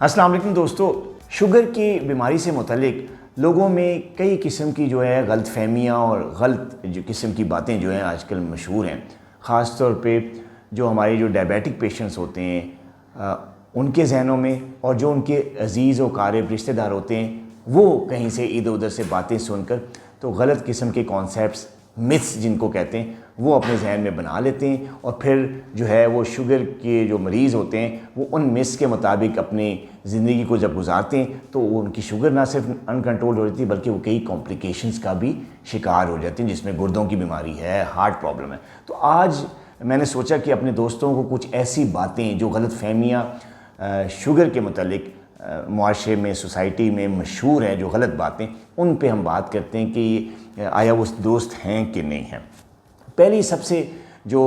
अस्सलाम वालेकुम दोस्तों, शुगर की बीमारी से मुतल्लिक लोगों में कई किस्म की जो है गलत फहमियाँ और गलत जो किस्म की बातें जो हैं आजकल मशहूर हैं। ख़ास तौर पे जो हमारे जो डायबिटिक पेशेंट्स होते हैं उनके जहनों में, और जो उनके अजीज़ व क़ारिब रिश्तेदार होते हैं वो कहीं से इधर उधर से बातें सुनकर तो गलत किस्म के कॉन्सेप्ट्स, मिथ्स जिनको कहते हैं, वो अपने जहन में बना लेते हैं और फिर जो है वो शुगर के जो मरीज़ होते हैं वो उन मिथ्स के मुताबिक अपनी ज़िंदगी को जब गुजारते हैं तो वो उनकी शुगर ना सिर्फ अनकंट्रोल हो जाती है बल्कि वो कई कॉम्प्लिकेशंस का भी शिकार हो जाते हैं, जिसमें गुर्दों की बीमारी है, हार्ट प्रॉब्लम है। तो आज मैंने सोचा कि अपने दोस्तों को कुछ ऐसी बातें जो गलत फहमियाँ शुगर के मुतालिक मुआशरे में, सोसाइटी में मशहूर हैं, जो गलत बातें, उन पे हम बात करते हैं कि आया वो दोस्त हैं कि नहीं हैं। पहली सबसे जो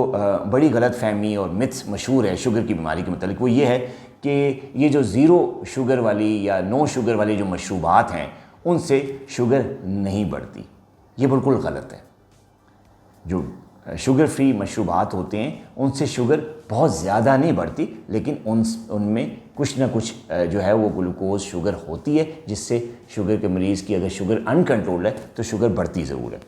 बड़ी गलत फहमी और मिथ्स मशहूर है शुगर की बीमारी के मुतालिक वो ये है कि ये जो ज़ीरो शुगर वाली या नो शुगर वाली जो मशरूबात हैं उनसे शुगर नहीं बढ़ती। ये बिल्कुल गलत है। जो शुगर फ्री मशरूबात होते हैं उनसे शुगर बहुत ज़्यादा नहीं बढ़ती, लेकिन उनमें कुछ ना कुछ जो है वो ग्लूकोज शुगर होती है, जिससे शुगर के मरीज़ की अगर शुगर अनकंट्रोल्ड है तो शुगर बढ़ती ज़रूर है।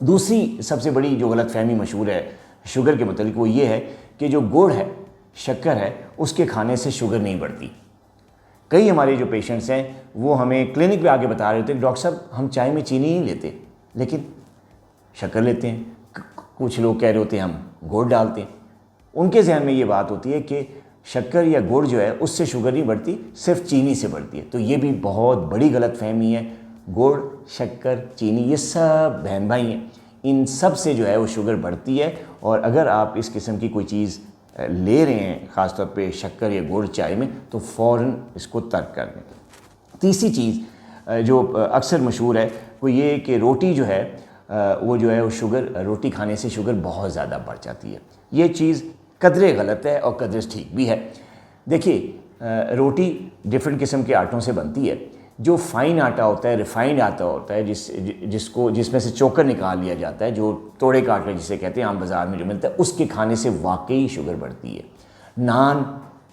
दूसरी सबसे बड़ी जो गलत फहमी मशहूर है शुगर के मुतालिक वो ये है कि जो गुड़ है, शक्कर है, उसके खाने से शुगर नहीं बढ़ती। कई हमारे जो पेशेंट्स हैं वो हमें क्लिनिक पे आके बता रहे थे कि डॉक्टर साहब हम चाय में चीनी नहीं लेते लेकिन शक्कर लेते हैं। कुछ लोग कह रहे होते हैं हम गुड़ डालते हैं। उनके जहन में ये बात होती है कि शक्कर या गुड़ जो है उससे शुगर नहीं बढ़ती, सिर्फ चीनी से बढ़ती है। तो ये भी बहुत बड़ी गलत फहमी है। गुड़, शक्कर, चीनी ये सब बहन भाई हैं, इन सब से जो है वो शुगर बढ़ती है। और अगर आप इस किस्म की कोई चीज़ ले रहे हैं, ख़ासतौर पे शक्कर या गुड़ चाय में, तो फ़ौरन इसको तर्क कर दें। तीसरी चीज़ जो अक्सर मशहूर है वो ये कि रोटी जो है वो शुगर, रोटी खाने से शुगर बहुत ज़्यादा बढ़ जाती है। ये चीज़ कदरे गलत है और कदरे ठीक भी है। देखिए रोटी डिफरेंट किस्म के आटों से बनती है। जो फ़ाइन आटा होता है, रिफ़ाइंड आटा होता है, जिसमें से चोकर निकाल लिया जाता है, जो तोड़े का आटा जिसे कहते हैं, आम बाज़ार में जो मिलता है, उसके खाने से वाकई शुगर बढ़ती है। नान,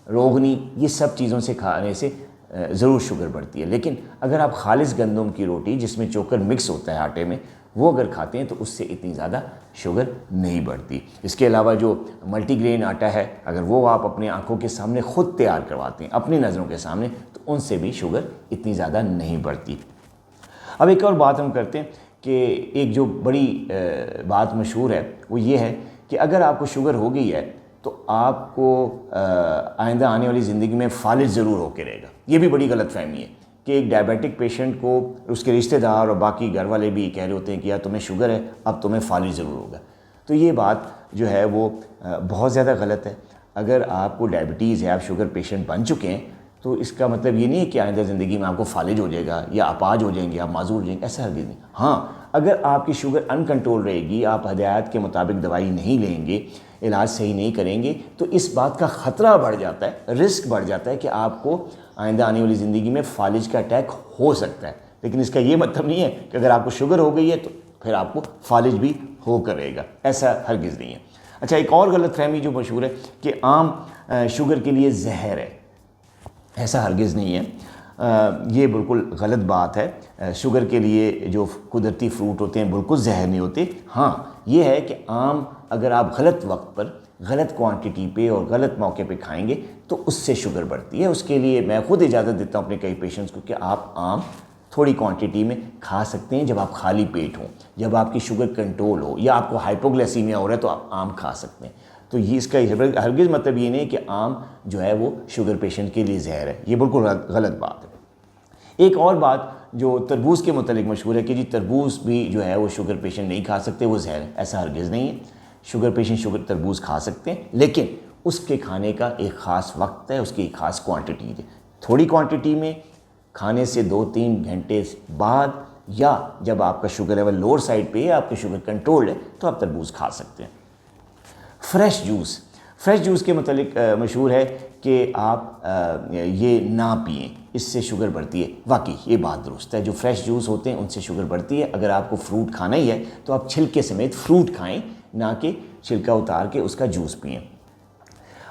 रोगनी, ये सब चीज़ों से खाने से ज़रूर शुगर बढ़ती है। लेकिन अगर आप खालिस गंदम की रोटी जिसमें चोकर मिक्स होता है आटे में, वो अगर खाते हैं तो उससे इतनी ज़्यादा शुगर नहीं बढ़ती। इसके अलावा जो मल्टीग्रेन आटा है, अगर वो आप अपनी आंखों के सामने ख़ुद तैयार करवाते हैं अपनी नज़रों के सामने, तो उनसे भी शुगर इतनी ज़्यादा नहीं बढ़ती। अब एक और बात हम करते हैं कि एक जो बड़ी बात मशहूर है वो ये है कि अगर आपको शुगर हो गई है तो आपको आइंदा आने वाली ज़िंदगी में फालिज ज़रूर होकर रहेगा। ये भी बड़ी गलत फहमी है कि एक डायबिटिक पेशेंट को उसके रिश्तेदार और बाकी घर वाले भी कह रहे होते हैं कि यार तुम्हें शुगर है, अब तुम्हें फालिज ज़रूर होगा। तो ये बात जो है वो बहुत ज़्यादा गलत है। अगर आपको डायबिटीज़ है, आप शुगर पेशेंट बन चुके हैं, तो इसका मतलब ये नहीं है कि आइंदा ज़िंदगी में आपको फालिज हो जाएगा या अपाज हो जाएंगे, आप माजूर हो जाएंगे, ऐसा हरगिज़ नहीं। हाँ, अगर आपकी शुगर अनकंट्रोल रहेगी, आप हदायत के मुताबिक दवाई नहीं लेंगे, इलाज सही नहीं करेंगे, तो इस बात का ख़तरा बढ़ जाता है, रिस्क बढ़ जाता है कि आपको आइंदा आने वाली ज़िंदगी में फालिज का अटैक हो सकता है। लेकिन इसका ये मतलब नहीं है कि अगर आपको शुगर हो गई है तो फिर आपको फालिज भी हो करेगा, ऐसा हरगिज़ नहीं है। अच्छा, एक और गलत फहमी जो मशहूर है कि आम शुगर के लिए जहर है, ऐसा हरगिज़ नहीं है। ये बिल्कुल गलत बात है। शुगर के लिए जो कुदरती फ्रूट होते हैं बिल्कुल जहर नहीं होते। हाँ, ये है कि आम अगर आप गलत वक्त पर, गलत क्वांटिटी पे और गलत मौके पे खाएंगे तो उससे शुगर बढ़ती है। उसके लिए मैं ख़ुद इजाज़त देता हूँ अपने कई पेशेंट्स को कि आप आम थोड़ी क्वांटिटी में खा सकते हैं जब आप खाली पेट हों, जब आपकी शुगर कंट्रोल हो या आपको हाइपोग्लाइसीमिया हो रहा है तो आप आम खा सकते हैं। तो ये इसका हरगिज़ मतलब ये नहीं कि आम जो है वो शुगर पेशेंट के लिए जहर है। ये बिल्कुल गलत बात है। एक और बात जो तरबूज़ के मुतालिक मशहूर है कि जी तरबूज़ भी जो है वो शुगर पेशेंट नहीं खा सकते, वो जहर है। ऐसा हरगिज़ नहीं है। शुगर पेशेंट तरबूज़ खा सकते हैं, लेकिन उसके खाने का एक ख़ास वक्त है, उसकी एक ख़ास क्वांटिटी है। थोड़ी क्वांटिटी में खाने से 2-3 घंटे बाद, या जब आपका शुगर लेवल लोअर साइड पे है, आपकी शुगर कंट्रोल्ड है, तो आप तरबूज़ खा सकते हैं। फ्रेश जूस के मतलब मशहूर है कि आप ये ना पिएं, इससे शुगर बढ़ती है। वाकई ये बात दुरुस्त है, जो फ्रेश जूस होते हैं उनसे शुगर बढ़ती है। अगर आपको फ्रूट खाना ही है तो आप छिलके समेत फ्रूट खाएं, ना कि छिलका उतार के उसका जूस पिएं।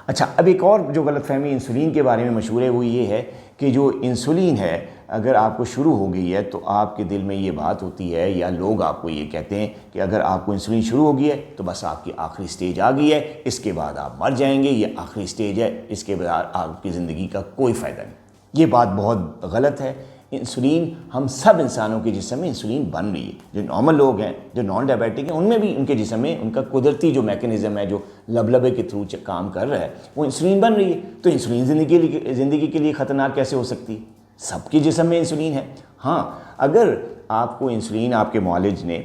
अच्छा, अब एक और जो गलतफहमी इंसुलिन के बारे में मशहूर है वो ये है कि जो इंसुलिन है अगर आपको शुरू हो गई है तो आपके दिल में ये बात होती है या लोग आपको ये कहते हैं कि अगर आपको इंसुलिन शुरू हो गई है तो बस आपकी आखिरी स्टेज आ गई है, इसके बाद आप मर जाएंगे, ये आखिरी स्टेज है, इसके बाद आपकी ज़िंदगी का कोई फ़ायदा नहीं। ये बात बहुत गलत है। इंसुलिन हम सब इंसानों के जिस्म में इंसुलिन बन रही है। जो नॉर्मल लोग हैं, जो नॉन डायबिटिक हैं, उनमें भी उनके जिस्म में उनका कुदरती जो मैकेनिज़्म है, जो लबलबे के थ्रू काम कर रहा है, वो इंसुलिन बन रही है। तो इंसुलिन ज़िंदगी के लिए ख़तरनाक कैसे हो सकती है? सबके जिस्म में इंसुलिन है। हाँ, अगर आपको इंसुलिन आपके मौलिज ने,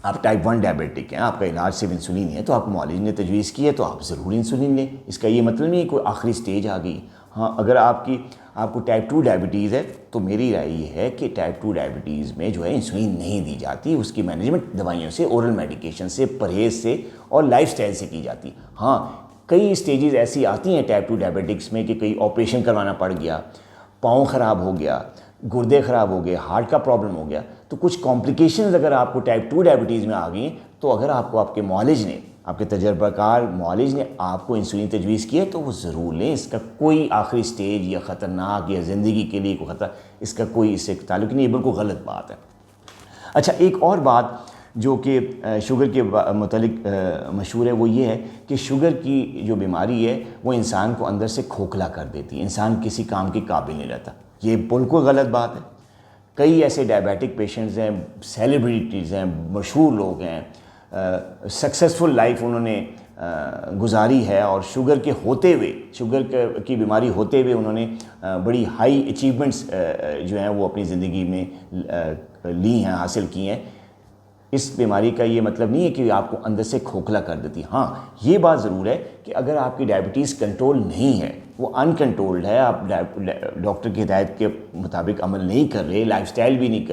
आप टाइप 1 डायबिटिक हैं, आपका इलाज सिर्फ इंसुलिन है, तो आपको मौलिज ने तजवीज़ की है तो आप ज़रूर इंसुलिन लें। इसका ये मतलब नहीं है कोई आखिरी स्टेज आ गई। हाँ, अगर आपको टाइप 2 डायबिटीज़ है तो मेरी राय ये है कि टाइप 2 डायबिटीज़ में जो है इंसुलिन नहीं दी जाती, उसकी मैनेजमेंट दवाइयों से, ओरल मेडिकेशन से, परहेज़ से और लाइफस्टाइल से की जाती। हाँ, कई स्टेजेस ऐसी आती हैं टाइप 2 डायबिटिक्स में कि कई ऑपरेशन करवाना पड़ गया, पाँव ख़राब हो गया, गुर्दे ख़राब हो गए, हार्ट का प्रॉब्लम हो गया, तो कुछ कॉम्प्लिकेशंस अगर आपको टाइप 2 डायबिटीज़ में आ गई तो अगर आपको आपके मौलिज ने, आपके तजर्बाकार मौलिज ने आपको इंसुलिन तजवीज़ की है तो वो ज़रूर लें। इसका कोई आखिरी स्टेज या ख़तरनाक या ज़िंदगी के लिए कोई ख़तरा, इसका कोई इससे ताल्लुक़ नहीं है, बिल्कुल गलत बात है। अच्छा, एक और बात जो कि शुगर के मुतालिक मशहूर है वो ये है कि शुगर की जो बीमारी है वो इंसान को अंदर से खोखला कर देती है, इंसान किसी काम के काबिल नहीं रहता। ये बिल्कुल गलत बात है। कई ऐसे डायबिटिक पेशेंट्स हैं, सेलिब्रिटीज़ हैं, मशहूर लोग हैं, सक्सेसफुल लाइफ उन्होंने गुजारी है और शुगर के होते हुए, शुगर की बीमारी होते हुए उन्होंने बड़ी हाई अचीवमेंट्स जो हैं वो अपनी ज़िंदगी में ली हैं, हासिल की हैं। इस बीमारी का ये मतलब नहीं है कि आपको अंदर से खोखला कर देती। हाँ, ये बात ज़रूर है कि अगर आपकी डायबिटीज़ कंट्रोल नहीं है, वो अनकंट्रोल्ड है, आप डॉक्टर की हिदायत के मुताबिक अमल नहीं कर रहे, लाइफस्टाइल भी नहीं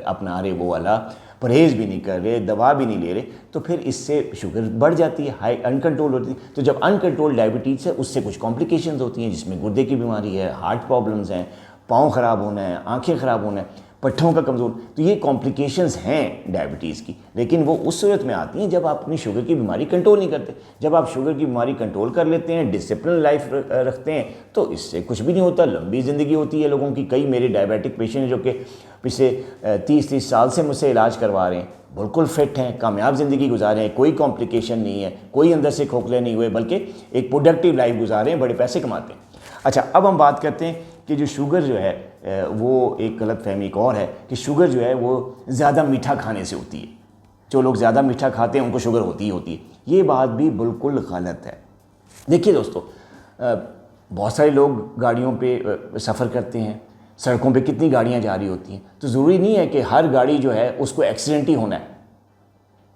अपना रहे, वो वाला परहेज़ भी नहीं कर रहे, दवा भी नहीं ले रहे, तो फिर इससे शुगर बढ़ जाती है, हाई अनकंट्रोल होती है। तो जब अनकंट्रोल डायबिटीज़ है उससे कुछ कॉम्प्लिकेशंस होती हैं, जिसमें गुर्दे की बीमारी है, हार्ट प्रॉब्लम्स हैं, पाँव ख़राब होना है, आँखें ख़राब होना है, पट्ठों का कमज़ोर, तो ये कॉम्प्लिकेशंस हैं डायबिटीज़ की। लेकिन वो उस सूरत में आती हैं जब आप अपनी शुगर की बीमारी कंट्रोल नहीं करते। जब आप शुगर की बीमारी कंट्रोल कर लेते हैं, डिसिप्लिन लाइफ रखते हैं, तो इससे कुछ भी नहीं होता, लंबी ज़िंदगी होती है लोगों की। कई मेरे डायबिटिक पेशेंट हैं जो कि पिछले 30 साल से मुझसे इलाज करवा रहे हैं, बिल्कुल फिट हैं, कामयाब ज़िंदगी गुजारे हैं, कोई कॉम्प्लिकेशन नहीं है, कोई अंदर से खोखले नहीं हुए, बल्कि एक प्रोडक्टिव लाइफ गुजारे हैं, बड़े पैसे कमाते हैं। अच्छा, अब हम बात करते हैं कि जो शुगर जो है वो एक गलत फहमी एक और है कि शुगर जो है वो ज़्यादा मीठा खाने से होती है। जो लोग ज़्यादा मीठा खाते हैं उनको शुगर होती ही होती है। ये बात भी बिल्कुल गलत है। देखिए दोस्तों, बहुत सारे लोग गाड़ियों पे सफ़र करते हैं, सड़कों पे कितनी गाड़ियाँ जा रही होती हैं, तो ज़रूरी नहीं है कि हर गाड़ी जो है उसको एक्सीडेंट ही होना है।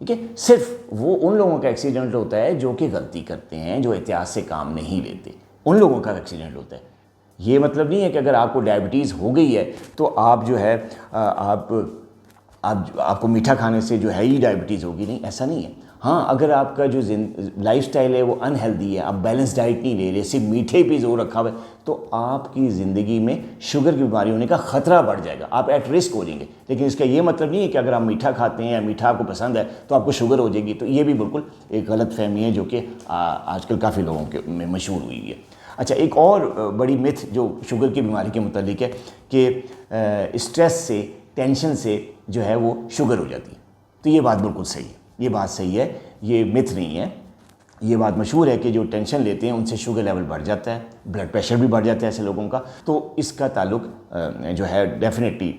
ठीक है, सिर्फ वो उन लोगों का एक्सीडेंट होता है जो कि गलती करते हैं, जो एहतियात से काम नहीं लेते, उन लोगों का एक्सीडेंट होता है। ये मतलब नहीं है कि अगर आपको डायबिटीज़ हो गई है तो आप जो है आपको मीठा खाने से जो है ही डायबिटीज़ होगी, नहीं, ऐसा नहीं है। हाँ, अगर आपका जो लाइफस्टाइल है वो अनहेल्दी है, आप बैलेंस डाइट नहीं ले रहे, सिर्फ मीठे पे जोर रखा हुआ है, तो आपकी ज़िंदगी में शुगर की बीमारी होने का ख़तरा बढ़ जाएगा, आप एट रिस्क हो जाएंगे। लेकिन इसका ये मतलब नहीं है कि अगर आप मीठा खाते हैं या मीठा आपको पसंद है तो आपको शुगर हो जाएगी। तो ये भी बिल्कुल एक गलत फहमी है जो कि आजकल काफ़ी लोगों के में मशहूर हुई है। अच्छा, एक और बड़ी मिथ जो शुगर की बीमारी के मुतालिक है कि स्ट्रेस से, टेंशन से जो है वो शुगर हो जाती है। तो ये बात बिल्कुल सही है, ये बात सही है, ये मिथ नहीं है। ये बात मशहूर है कि जो टेंशन लेते हैं उनसे शुगर लेवल बढ़ जाता है, ब्लड प्रेशर भी बढ़ जाता है ऐसे लोगों का। तो इसका ताल्लुक जो है डेफिनेटली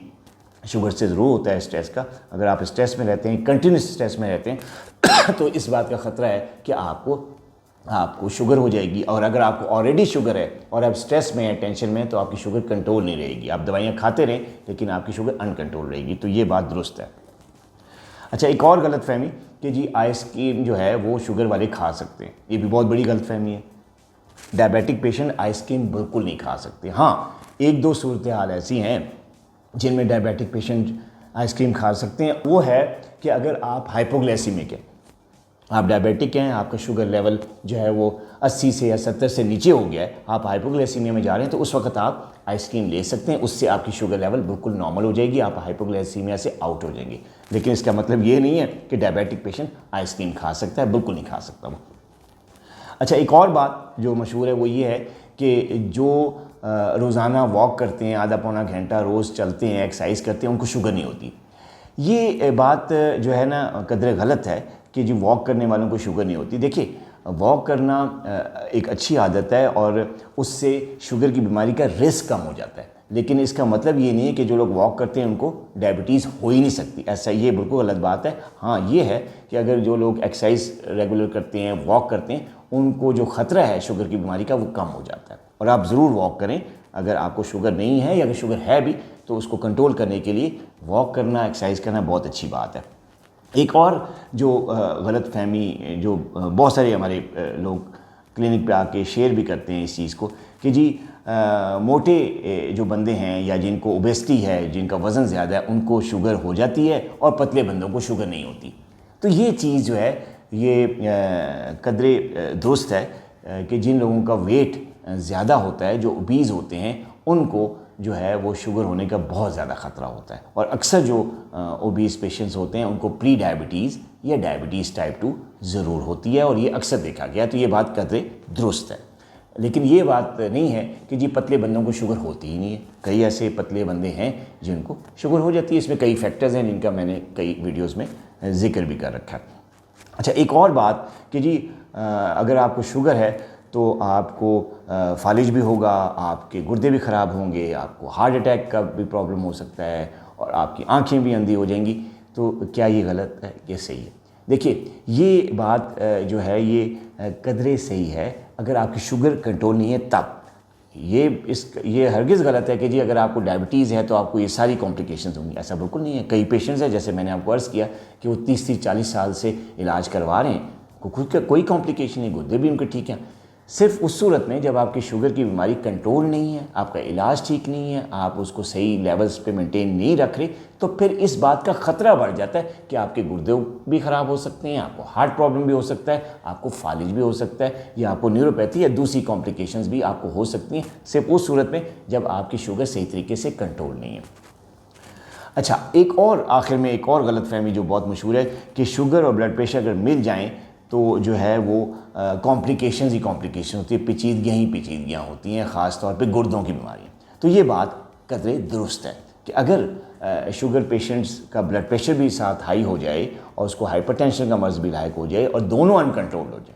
शुगर से ज़रूर होता है, स्ट्रेस का। अगर आप स्ट्रेस में रहते हैं, कंटिन्यूस स्ट्रेस में रहते हैं तो इस बात का ख़तरा है कि आपको शुगर हो जाएगी। और अगर आपको ऑलरेडी शुगर है और आप स्ट्रेस में हैं, टेंशन में हैं, तो आपकी शुगर कंट्रोल नहीं रहेगी। आप दवाइयाँ खाते रहें लेकिन आपकी शुगर अनकंट्रोल रहेगी। तो ये बात दुरुस्त है। अच्छा, एक और गलत फहमी कि जी आइसक्रीम जो है वो शुगर वाले खा सकते हैं, ये भी बहुत बड़ी गलत फहमी है। डायबिटिक पेशेंट आइसक्रीम बिल्कुल नहीं खा सकते। हाँ, एक दो सूरत हाल ऐसी हैं जिनमें डायबिटिक पेशेंट आइसक्रीम खा सकते हैं। वो है कि अगर आप हाइपोग्लाइसीमिक हैं, आप डायबिटिक हैं, आपका शुगर लेवल जो है वो 80 से या 70 से नीचे हो गया है, आप हाइपोग्लाइसीमिया में जा रहे हैं, तो उस वक्त आप आइसक्रीम ले सकते हैं। उससे आपकी शुगर लेवल बिल्कुल नॉर्मल हो जाएगी, आप हाइपोग्लाइसीमिया से आउट हो जाएंगे। लेकिन इसका मतलब ये नहीं है कि डायबिटिक पेशेंट आइसक्रीम खा सकता है, बिल्कुल नहीं खा सकता वो। अच्छा, एक और बात जो मशहूर है वो ये है कि जो रोज़ाना वॉक करते हैं, आधा पौना घंटा रोज़ चलते हैं, एक्सरसाइज करते हैं, उनको शुगर नहीं होती। ये बात जो है ना कदरे गलत है कि जी वॉक करने वालों को शुगर नहीं होती। देखिए, वॉक करना एक अच्छी आदत है और उससे शुगर की बीमारी का रिस्क कम हो जाता है, लेकिन इसका मतलब ये नहीं है कि जो लोग वॉक करते हैं उनको डायबिटीज़ हो ही नहीं सकती। ऐसा, ये बिल्कुल गलत बात है। हाँ, ये है कि अगर जो लोग एक्सरसाइज रेगुलर करते हैं, वॉक करते हैं, उनको जो ख़तरा है शुगर की बीमारी का वो कम हो जाता है। और आप ज़रूर वॉक करें। अगर आपको शुगर नहीं है या अगर शुगर है भी तो उसको कंट्रोल करने के लिए वॉक करना, एक्सरसाइज करना बहुत अच्छी बात है। एक और जो गलत फहमी जो बहुत सारे हमारे लोग क्लिनिक पे आके शेयर भी करते हैं इस चीज़ को कि जी मोटे जो बंदे हैं या जिनको ओबेसिटी है, जिनका वज़न ज़्यादा है, उनको शुगर हो जाती है और पतले बंदों को शुगर नहीं होती। तो ये चीज़ जो है ये कदरे दुरुस्त है कि जिन लोगों का वेट ज़्यादा होता है, जो ओबीज़ होते हैं, उनको जो है वो शुगर होने का बहुत ज़्यादा ख़तरा होता है। और अक्सर जो ओबीज़ पेशेंट्स होते हैं उनको प्री डायबिटीज़ या डायबिटीज़ टाइप 2 ज़रूर होती है और ये अक्सर देखा गया। तो ये बात कदरे दुरुस्त है, लेकिन ये बात नहीं है कि जी पतले बंदों को शुगर होती ही नहीं है। कई ऐसे पतले बंदे हैं जिनको शुगर हो जाती है। इसमें कई फैक्टर्स हैं जिनका मैंने कई वीडियोज़ में जिक्र भी कर रखा है। अच्छा, एक और बात कि जी अगर आपको शुगर है तो आपको फालिज भी होगा, आपके गुर्दे भी ख़राब होंगे, आपको हार्ट अटैक का भी प्रॉब्लम हो सकता है और आपकी आंखें भी अंधी हो जाएंगी। तो क्या ये गलत है? ये सही है। देखिए, ये बात जो है ये कदरे सही है अगर आपकी शुगर कंट्रोल नहीं है तब। ये हरगिज़ गलत है कि जी अगर आपको डायबिटीज़ है तो आपको ये सारी कॉम्प्लिकेशंस होंगी। ऐसा बिल्कुल नहीं है। कई पेशेंट्स हैं, जैसे मैंने आपको अर्ज़ किया, कि वो 30-40 साल से इलाज करवा रहे हैं, कोई कॉम्प्लिकेशन नहीं, गुर्दे भी उनके ठीक हैं। सिर्फ उस सूरत में जब आपकी शुगर की बीमारी कंट्रोल नहीं है, आपका इलाज ठीक नहीं है, आप उसको सही लेवल्स पे मेंटेन नहीं रख रहे, तो फिर इस बात का ख़तरा बढ़ जाता है कि आपके गुर्दे भी ख़राब हो सकते हैं, आपको हार्ट प्रॉब्लम भी हो सकता है, आपको फालिज भी हो सकता है, या आपको न्यूरोपैथी या दूसरी कॉम्प्लिकेशंस भी आपको हो सकती हैं, सिर्फ उस सूरत में जब आपकी शुगर सही तरीके से कंट्रोल नहीं है। अच्छा, एक और आखिर में एक और गलतफहमी जो बहुत मशहूर है कि शुगर और ब्लड प्रेशर अगर मिल जाएँ तो जो है वो कॉम्प्लिकेशंस ही कॉम्प्लिकेशन होती है, पेचीदगियाँ ही पेचीदगियाँ होती हैं, ख़ास तौर पे गुर्दों की बीमारियाँ। तो ये बात कदरे दुरुस्त है कि अगर शुगर पेशेंट्स का ब्लड प्रेशर भी साथ हाई हो जाए और उसको हाइपरटेंशन का मर्ज़ भी लायक हो जाए और दोनों अनकंट्रोल्ड हो जाए,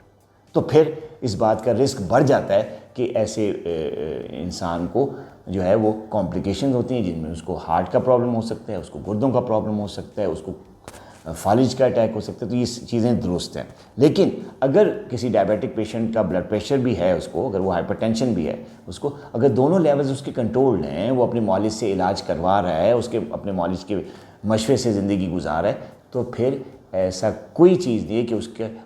तो फिर इस बात का रिस्क बढ़ जाता है कि ऐसे इंसान को जो है वो कॉम्प्लिकेशंस होती हैं, जिनमें उसको हार्ट का प्रॉब्लम हो सकता है, उसको गुर्दों का प्रॉब्लम हो सकता है, उसको फालिज का अटैक हो सकता है। तो ये चीज़ें दुरुस्त हैं। लेकिन अगर किसी डायबिटिक पेशेंट का ब्लड प्रेशर भी है, उसको अगर वो हाइपरटेंशन भी है, उसको अगर दोनों लेवल्स उसके कंट्रोल्ड हैं, वो अपने मालिज से इलाज करवा रहा है, उसके अपने मालिज के मशवरे से ज़िंदगी गुजार रहा है, तो फिर ऐसा कोई चीज़ नहीं है कि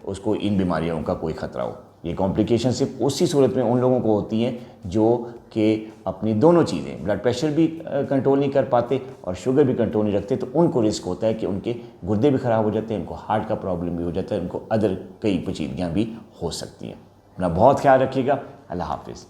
उसको इन बीमारियों का कोई ख़तरा हो। ये कॉम्प्लिकेशन सिर्फ उसी सूरत में उन लोगों को होती हैं जो कि अपनी दोनों चीज़ें, ब्लड प्रेशर भी कंट्रोल नहीं कर पाते और शुगर भी कंट्रोल नहीं रखते, तो उनको रिस्क होता है कि उनके गुर्दे भी ख़राब हो जाते हैं, उनको हार्ट का प्रॉब्लम भी हो जाता है, उनको अदर कई पेचीदगियाँ भी हो सकती हैं। अपना बहुत ख्याल रखिएगा। अल्लाह हाफिज़।